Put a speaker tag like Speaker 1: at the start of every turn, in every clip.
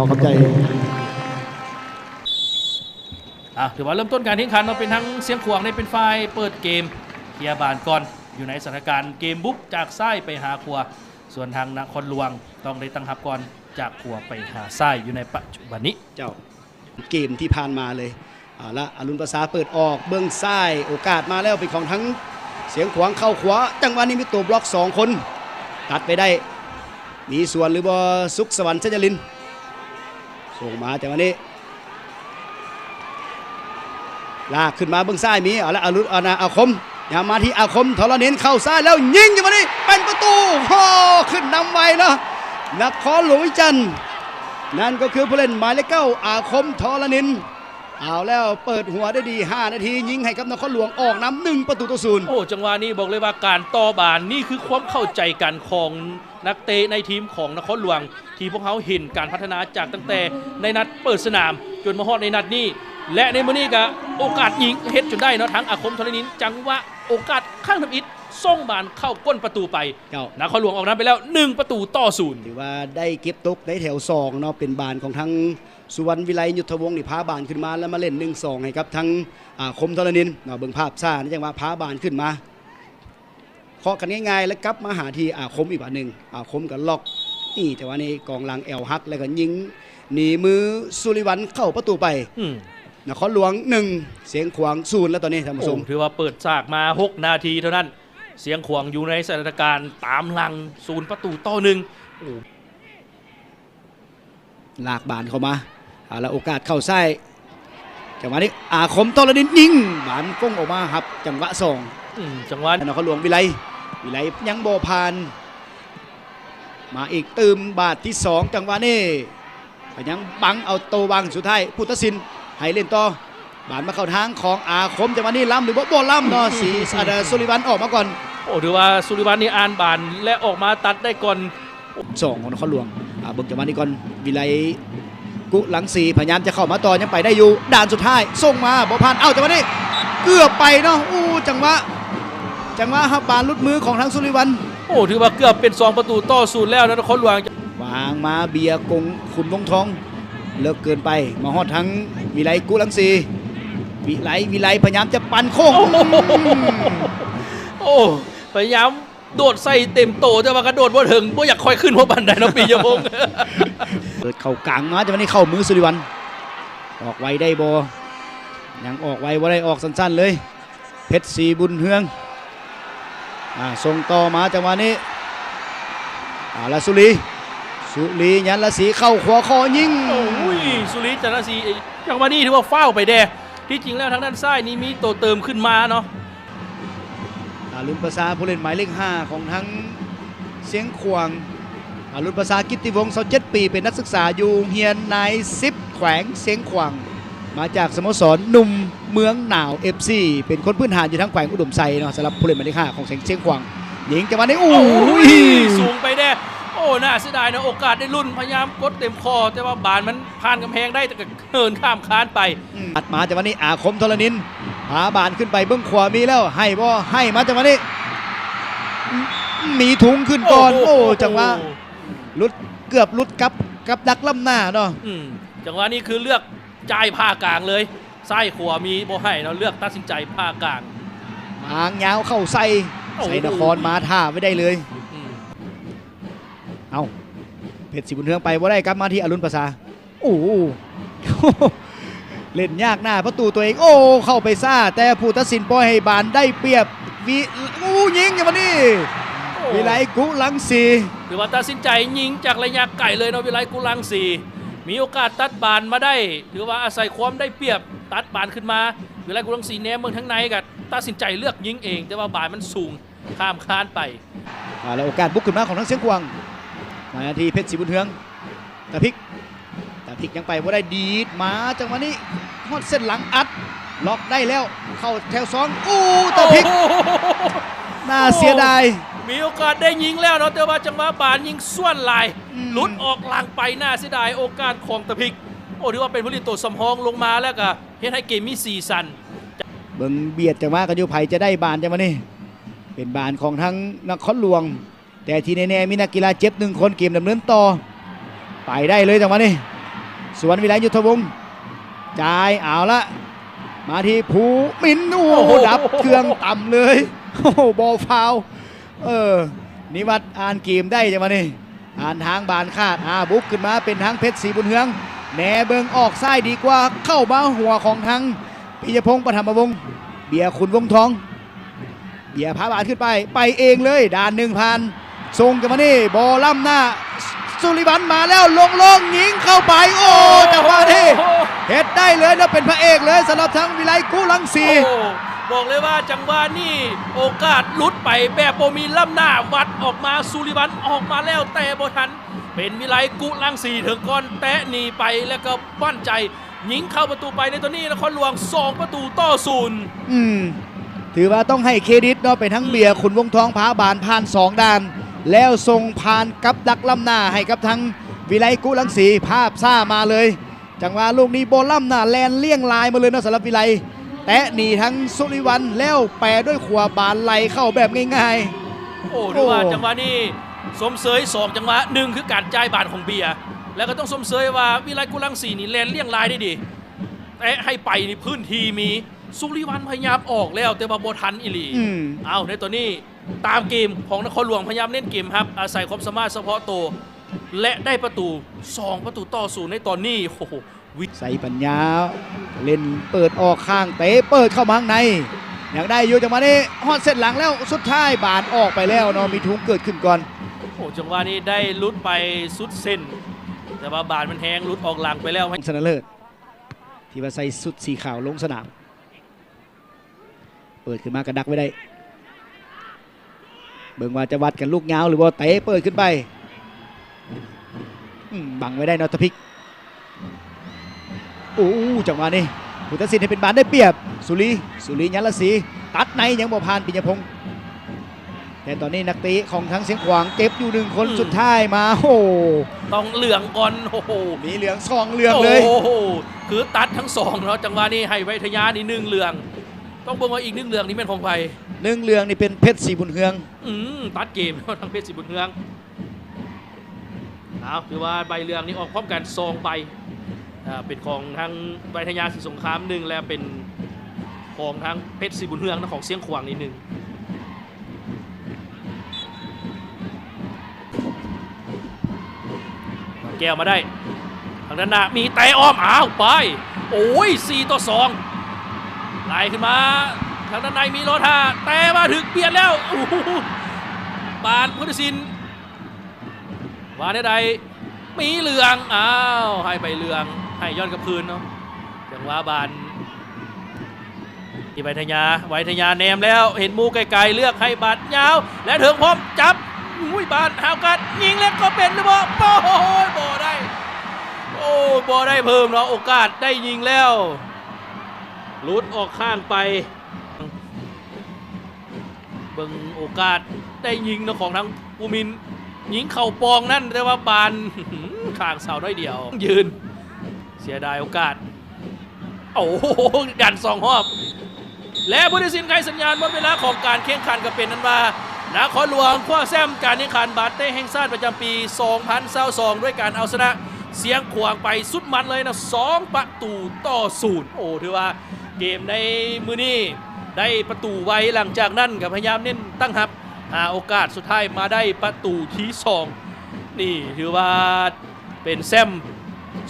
Speaker 1: ขอขอบใจ
Speaker 2: ถือว่าเริ่มต้นการแข่งขันเราเป็นทั้งเสียงขวางในเป็นฝ่ายเปิดเกมเคลียร์บานก่อนอยู่ในสถานการณ์เกมบุกจากซ้ายไปหาขวาส่วนทางนครหลวงต้องได้ตั้งรับก่อนจากขวาไปหาซ้ายอยู่ในปัจจุบันนี้
Speaker 1: เจ้าเกมที่ผ่านมาเลยละอรุณประสาเปิดออกเบื้องซ้ายโอกาสมาแล้วเป็นของทั้งเสียงขวางเข้าขวาจังหวะนี้มีตัวบล็อก2คนตัดไปได้มีส่วนหรือบ่สุขสวรรค์เชยลินส่งมาจังหวะนี้ลากขึ้นมาเบื้องซ้ายมีละอรุณอาคมยามาที่อาคมทรณินเข้าซ้ายแล้วยิงจังหวะนี้เป็นประตูโอ้ขึ้นนำไวนะนครหลวงวิจันทร์นั่นก็คือผู้เล่นหมายเลข 9อาคมทรณินเอาแล้วเปิดหัวได้ดี5นาทียิงให้กับนครหลวงออกนำ1ประตูต่อ0
Speaker 2: โอ้จังหวะนี้บอกเลยว่าการต่อบานนี่คือความเข้าใจกันของนักเตะในทีมของนครหลวงที่พวกเขาเห็นการพัฒนาจากตั้งแต่ในนัดเปิดสนามจนมาฮอดในนัดนี้และในมื้อนี้ก็โอกาสยิงเฮ็ดจนได้เนาะทั้งอาคมทรณินจังหวะโอกาสข้างทำอิฐส่งบานเข้าก้นประตูไปนครหลวงออกนำไปแล้ว1ประตูต่อ0
Speaker 1: ถือว่าได้เก็บตกในแถว2เนาะเป็นบานของทั้งสุวรรณวิไลยุทธวงศ์นี่พาบานขึ้นมาแล้วมาเล่น 1-2 ให้ครับทั้งคมทรณินเบิ่งภาพซ่านี่จังว่าพาบานขึ้นมาเคาะกันง่ายๆแล้วกลับมาหาทีคมอีกบาทหนึ่งคมกับล็อกนี่แต่ว่านี่กองหลังแอลฮักแล้วก็ยิงหนีมือสุริวัลเข้าประตูไปนครหลวง1เสียงขวาง0แล้วตอนนี้ท่านผู้ชม
Speaker 2: ถือว่าเปิดฉากมา6นาทีเท่านั้นเสียงขวางอยู่ในสถานการณ์ตามหลัง0ประตูต่อ1
Speaker 1: ลากบานเข้ามาแล้วโอกาสเข้าไส้จังหวะนี้อาคมทรณินยิงบานก้งออกมาครับจังหวะ2
Speaker 2: จังหวะ
Speaker 1: นครหลวงวิไลยังโบพานมาอีกตืมบาทที่2จังหวะนี้ยังบังเอาโตบังสุดท้ายพุทธศิลป์ให้เล่นต่อบานมาเข้าทางของอาคมจังหวะนี้ล้ำหรือบ่ล้ำเนาะสีสุริวัลออกมาก่อน
Speaker 2: ถือว่าสุริวัลนี่อ่านบานและออกมาตัดได้ก่อน
Speaker 1: 2ของนครหลวงเบิ่งจังหวะนี้ก่อนวิไลกุหลัง4พยายามจะเข้ามาต่อยังไปได้อยู่ด่านสุดท้ายส่งมาบ่ผ่านจังหวะนี้เกือบไปเนาะจังหวะฮับบานลุดมือของทางสุริวัล
Speaker 2: ถือว่าเกือบเป็น2ประตูต่อ0แล้วนะนครหลวง
Speaker 1: วางมาเบียร์กงขุนวงทองเลิกเกินไปมาฮอดทั้งวิไลกุหลัง4วิไลพยายามจะปั่นโค้ง
Speaker 2: พยายามโดดใส่เต็มโตแต่ว่ากระโดดบ่ถึงบ่อยากคอยขึ้นหัวบันไดนะปียพงศ์
Speaker 1: เปิดเข่ากลางมาจังหวะนี้เข้ามือสุริวัลออกไวได้บ่ยังออกไวบ่ได้ออกสั้นๆเลยเพชรศรีบุญเฮืองส่งต่อมาจังหวะนี้ละสุรียันละสีเข้าขวาคอยิง
Speaker 2: สุรีจันทศรีจังหวะนี้ถือว่าฟ้าวไปแดที่จริงแล้วทางด้านซ้ายนี้มีโตเติมขึ้นมาเนาะ
Speaker 1: ลุนประสาผู้เล่นหมายเลข 5ของทั้งเสียงขวางลุนประสากิตติวงศ์27 ปีเป็นนักศึกษาอยู่เฮียนนาย10แขวงเสียงขวางมาจากสโมสรหนุ่มเมืองหนาว FC เป็นคนพื้นฐานอยู่ทั้งแขวงอุดมไซเนาะสำหรับผู้เล่นหมายเลข 5ของเสียงขวางหญิงจังหวะนี้
Speaker 2: สูงไปแน่น่าเสียดายนะโอกาสได้ลุ่นพยายามกดเต็มคอแต่ว่าบานมันผ่านกำแพงได้แต่ก็เหินข้ามคานไป
Speaker 1: อัดมาจังหวะนี้อาคมทรณินพาบานขึ้นไปเบื้องขวามีแล้วให้บ่ให้มาจังหวะนี้มีถุงขึ้นก่อนจังหวะลุดเกือบลุดกับดักล้ำหน้าเนาะ
Speaker 2: จังหวะนี้คือเลือกจ่ายผ้ากลางเลยไส้ขวามีบ่ให้เราเลือกตัดสินใจผ้ากลาง
Speaker 1: หางยาวเข้าใส่นครมาท่าไม่ได้เลยเอาเพชรศรีบุญเฮืองไปว่าได้กลับมาที่อรุณประสาเล่นยากหน้าประตูตัวเองเข้าไปซ่าแต่ผู้ตัดสินปล่อยให้บานได้เปรียบยิงอย่างนี้วิไลกุหลัง4
Speaker 2: หรือว่าตัดสินใจยิงจากระยะไกลเลยเนาะวิไลกุหลัง4มีโอกาสตัดบานมาได้ถือว่าอาศัยความได้เปรียบตัดบานขึ้นมาวิไลกุหลัง4แนมเมืองทั้งในกับตัดสินใจเลือกยิงเองแต่ว่าบานมันสูงข้ามคานไป
Speaker 1: แล้วโอกาสบุกขึ้นมาของทั้งเสียงขวางนาทีเพชรศรีบุญเฮืองตะพริกยังไปว่าได้ดีดมาจังหวะนี้ฮอดเส้นหลังอัดล็อกได้แล้วเข้าแถว2ตะพริกน่าเสียดาย
Speaker 2: มีโอกาสได้ยิงแล้วเนาะแต่ว่าจังหวะบานยิงส่วนลายลุดออกหลังไปน่าเสียดายโอกาสของตะพริกถือว่าเป็นผู้เล่นตัวสำรองลงมาแล้วก็เฮ็ดให้เกมมีสีสัน
Speaker 1: เบิ่งเบียดจังหวะกันอยู่ไผจะได้บานจังหวะนี้เป็นบานของทั้งนครหลวงแต่ทีแน่ๆมีนักกีฬาเจ็บ1คนเกมดำเนินต่อไปได้เลยจังหวะนี้ สุวรรณวิไลยุทธวงศ์จ่ายเอาละมาที่ภูมินทร์โอ้โหดับเครื่องต่ำเลยโอ้โหบอลฟาวล์นิวัฒน์อ่านเกมได้จังวะนี่อ่านทางบานคาดบุกขึ้นมาเป็นทางเพชรศรีบุญเฮืองแหนเบิงออกซ้ายดีกว่าเข้ามาหัวของทางปิยพงศ์ปฐมวงศ์เบียร์ขุนวงทองเบียร์พาบาทขึ้นไปเองเลยด่านหนึ่งพันส่งกันมานี่บอลล่ำหน้าสุริวัลมาแล้วลงยิงเข้าไปโอ้จังหวะนี้เฮ็ดได้เลยแล้วเป็นพระเอกเลยสำหรับทางวิไลกุลังสี
Speaker 2: บอกเลยว่าจังหวะนี้โอกาสลุดไปแบบโบมีล่ำหน้าวัดออกมาสุริวัลออกมาแล้วแต่โบทันเป็นวิไลกุลังสีถึงก่อนแตะหนีไปแล้วก็มั่นใจยิงเข้าประตูไปในตัวนี้นครหลวง2 ประตูต่อ 0
Speaker 1: ถือว่าต้องให้เครดิตเนาะไปทั้งเบียร์ขุนวงทองพาบานผ่าน2ด่านแล้วส่งผ่านกับดักล้ำหน้าให้กับทางวิไลกุลังสีภาพซ่ามาเลยจังหวะลูกนี้โบล่ำหน้าแลนเลี่ยงลายมาเลยเนาะสำหรับวิไลแตะหนีทั้งสุริวัลแล้วแปรด้วยขวาบานไหลเข้าแบบง่าย
Speaker 2: ๆโอ้ดูว่าจังหวะนี้สมเสย2จังหวะ1คือการจ่ายบานของเบียร์แล้วก็ต้องสมเสยว่าวิไลกุลังสีนี่แลนเลี่ยงลายได้ดีแต่ให้ไปนี่พื้นที่มีสุริวัลพยายามออกแล้วแต่ว่าโบทันอิลีเอาในตัวนี้ตามเกมของนครหลวงพยายามเล่นเกมครับอาศัยความสามารถเฉพาะตัวและได้ประตู2 ประตูต่อ 0ในตอนนี้โอ้โห
Speaker 1: ใส่ปัญญาเล่นเปิดออกข้างเตะเปิดเข้ามาข้างในอยากได้อยู่จังหวะนี้ฮอดเส้นหลังแล้วสุดท้ายบานออกไปแล้วเนาะมีทุงเกิดขึ้นก่อน
Speaker 2: โอ้จังหวะนี้ได้ลุดไปสุดเส้นแต่ว่าบานมันแห้งลุดออกหลังไปแล้ว
Speaker 1: ชนะเลิศที่ว่าใส่สุดสีขาวลงสนามเปิดขึ้นมากระดักไว้ได้เบิ่งว่าจะวัดกันลูกยาวหรือว่าเตะเปิดขึ้นไปบังไว้ได้นอตพิกจังหวะนี้ผู้ตัดสินให้เป็นบานได้เปรียบสุรียันละสีตัดในยังบ่ผ่านปิยพงศ์แต่ตอนนี้นักเตะของทั้งเสียงขวางเก็บอยู่1 คนสุดท้ายมา
Speaker 2: ต้องเหลืองก่อน
Speaker 1: มีเหลือง2เหลืองเลย
Speaker 2: คือตัดทั้ง2เนาะจังหวะนี้ให้ไวทยานี่1เหลืองต้องเบิ่งว่าอีก1เหลืองนี่เป็นของไผ
Speaker 1: 1เหลืองนี่เป็นเพชรศรีบุญเฮือง
Speaker 2: ตัดเกมทั้งเพชรศรีบุญเฮืองเอาคือว่าใบเหลืองนี่ออกพร้อมกัน2 ใบเป็นของทางไวทยาศรีสงคราม1แล้วเป็นของทางเพชรศรีบุญเฮืองของเสียงขวางนี่1แก้วมาได้ทางด้านหน้ามีเตะอ้อมไปโอ้ย4 ต่อ 2ไล่ขึ้นมาทางด้านในมีโลธาแต่มาถึงเปลี่ยนแล้วบานพุทธศิลป์ว่าได้ใดมีเหลืองให้ไปเหลืองให้ย้อนกับคืนเนาะจังหวะบานที่ไวทยาแนมแล้วเห็นมูไกลๆเลือกให้บาดยาวและถึงพร้อมจับบานหากัดยิงเล็กก็เป็นหรือเปล่าบ่ได้บ่ได้เพิ่มเนาะโอกาสได้ยิงแล้วลุดออกข้างไปเบิ่งโอกาสได้ยิงของทั้งภูมินยิงเข่าปองนั่นแต่ว่าบานข้างเสาได้เดียวยืนเสียดายโอกาสดัน2 รอบและผู้ตัดสินให้สัญญาณหมดเวลาของการแข่งขันก็เป็นนั้นว่านครหลวงคว้าแชมป์การแข่งขันบาสเต้แห่งชาติประจำปี 2022 ด้วยการเอาชนะเสียงขวางไปสุดมันเลยนะ2 ประตูต่อ 0ถือว่าเกมในมือนี้ได้ประตูไวหลังจากนั้นกับพยายามเน้นตั้งรับหาโอกาสสุดท้ายมาได้ประตูที่2นี่ถือว่าเป็นแซม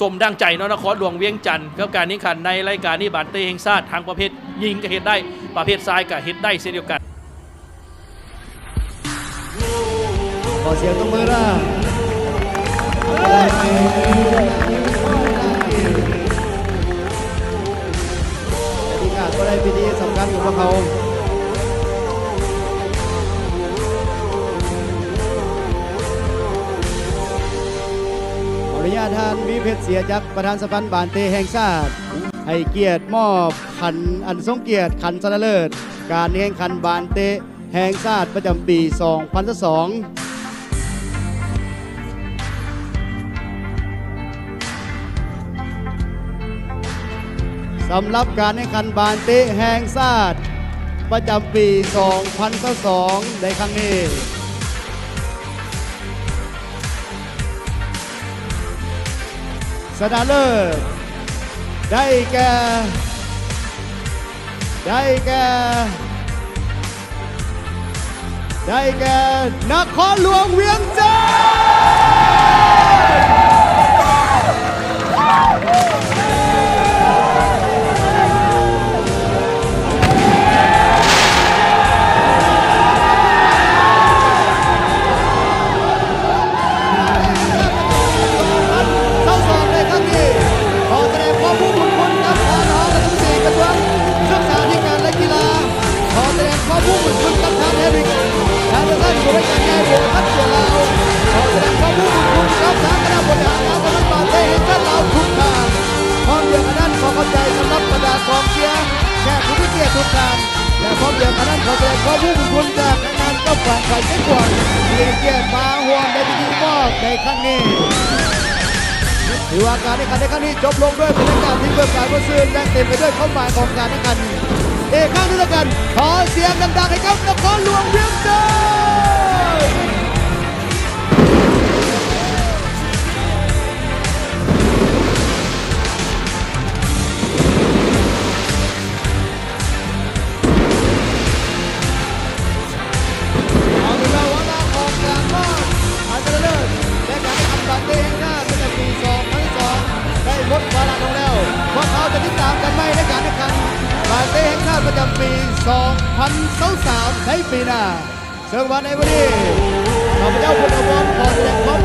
Speaker 2: สมดังใจนครหลวงเวียงจันทร์กับการแข่งขันในรายการนี้บาสเต้แห่งชาติทางประเภทยิงก็เฮ็ดได้ประเภทซ้ายก็เฮ็ดได้เช่นเดียวกัน
Speaker 1: ขอเสียงตบมือนะพิธีการก็ได้พิธีสำคัญของพวกเขาขออนุญาตท่านวิเพชรเสียจักรประธานสภาบานเต้แห่งชาติให้เกียรติมอบขันอันทรงเกียรติขันชนะเลิศการแข่งขันบานเต้แห่งชาติประจำปี 2022สำหรับการแข่งขันบานเตะแห่งชาติประจำปี 2022 ในครั้งนี้ส นะเลิศได้แก่นครหลวงเวียงจันทและพร้อมเดียวกันนั้นขอแสดงความผู้บุญจากงานก็ฝ่ายไฟเจ้าขวางที่เกียรติมาห่วงในพิธีมอบในครั้งนี้ถือว่าการแข่งขันในครั้งนี้จบลงด้วยบรรยากาศที่เบิกบานซื่นและเต็มไปด้วยความหมายของการแข่งขันอีกครั้งหนึงแล้วกันขอเสียงดังๆให้กับนครหลวงเวียงจันทร์หมดวาระลงแล้วพวกเขาจะติดตามกันไหมในการแข่งขันบาเต้แห่งชาติประจำปี 2023 ในปีหน้าซึ่งวันในวันนี้ข้าพเจ้าพลบอลขอแสดงความ